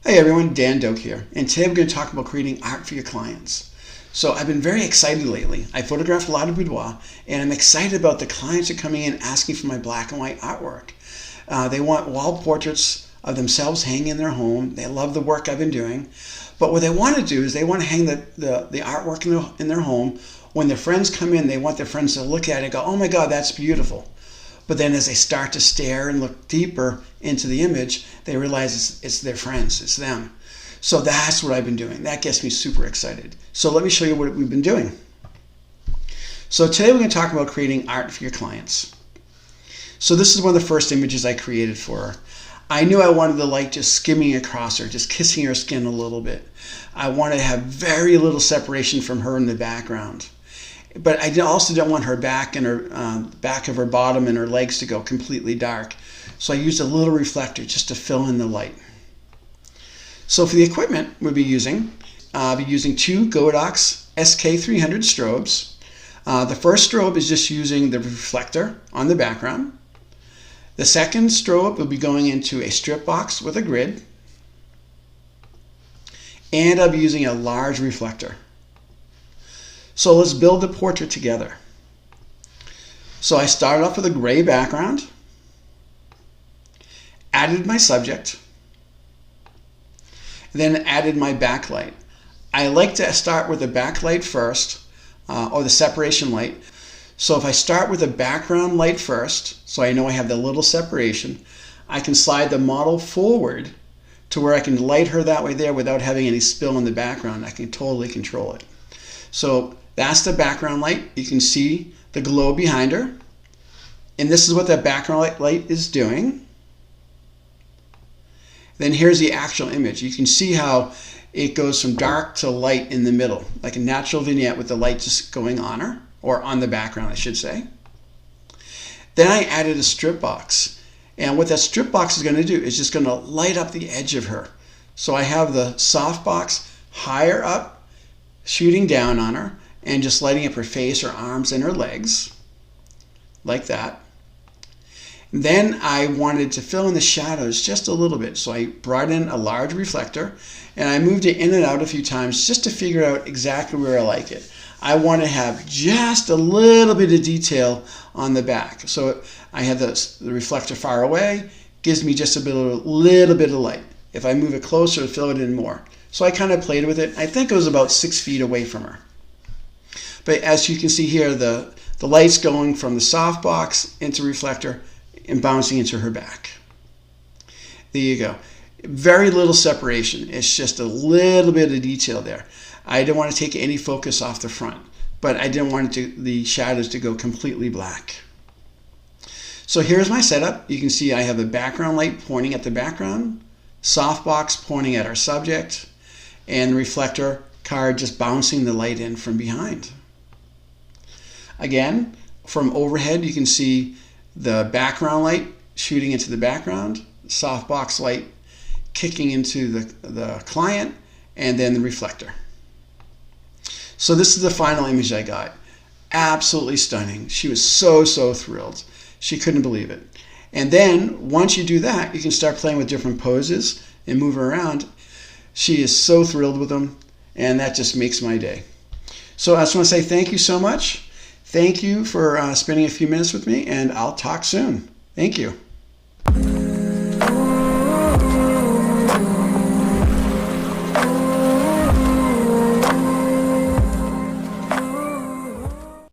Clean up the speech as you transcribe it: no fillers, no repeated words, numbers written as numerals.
Hey everyone, Dan Doak here, and today we're going to talk about creating art for your clients. So I've been very excited lately. I photographed a lot of boudoir, and I'm excited about the clients that are coming in asking for my black and white artwork. They want wall portraits of themselves hanging in their home. They love the work I've been doing, but what they want to do is they want to hang the artwork in their home. When their friends come in, they want their friends to look at it and go, "Oh my God, that's beautiful." But then as they start to stare and look deeper into the image, they realize it's their friends, it's them. So that's what I've been doing. That gets me super excited. So let me show you what we've been doing. So today we're going to talk about creating art for your clients. So this is one of the first images I created for her. I knew I wanted the light just skimming across her, just kissing her skin a little bit. I wanted to have very little separation from her in the background. But I also don't want her back and her back of her bottom and her legs to go completely dark. So I used a little reflector just to fill in the light. So for the equipment we'll be using two Godox SK300 strobes. The first strobe is just using the reflector on the background. The second strobe will be going into a strip box with a grid. And I'll be using a large reflector. So let's build the portrait together. So I started off with a gray background, added my subject, then added my backlight. I like to start with the backlight first, or the separation light. So if I start with the background light first, so I know I have the little separation, I can slide the model forward to where I can light her that way there without having any spill in the background. I can totally control it. So that's the background light. You can see the glow behind her. And this is what that background light is doing. Then here's the actual image. You can see how it goes from dark to light in the middle, like a natural vignette with the light just going on her, or on the background, I should say. Then I added a strip box. And what that strip box is going to do is just going to light up the edge of her. So I have the soft box higher up, shooting down on her, and just lighting up her face, her arms, and her legs, like that. Then I wanted to fill in the shadows just a little bit, so I brought in a large reflector, and I moved it in and out a few times just to figure out exactly where I like it. I want to have just a little bit of detail on the back. So I have the reflector far away, gives me just a little bit of light. If I move it closer, fill it in more. So I kind of played with it. I think it was about 6 feet away from her. But as you can see here, the light's going from the softbox into reflector and bouncing into her back. There you go. Very little separation. It's just a little bit of detail there. I didn't want to take any focus off the front, but I didn't want the shadows to go completely black. So here's my setup. You can see I have a background light pointing at the background, softbox pointing at our subject, and the reflector card just bouncing the light in from behind. Again, from overhead, you can see the background light shooting into the background, softbox light kicking into the client, and then the reflector. So this is the final image I got. Absolutely stunning. She was so thrilled. She couldn't believe it. And then once you do that, you can start playing with different poses and move her around. She is so thrilled with them, and that just makes my day. So I just want to say thank you so much. Thank you for spending a few minutes with me, and I'll talk soon. Thank you.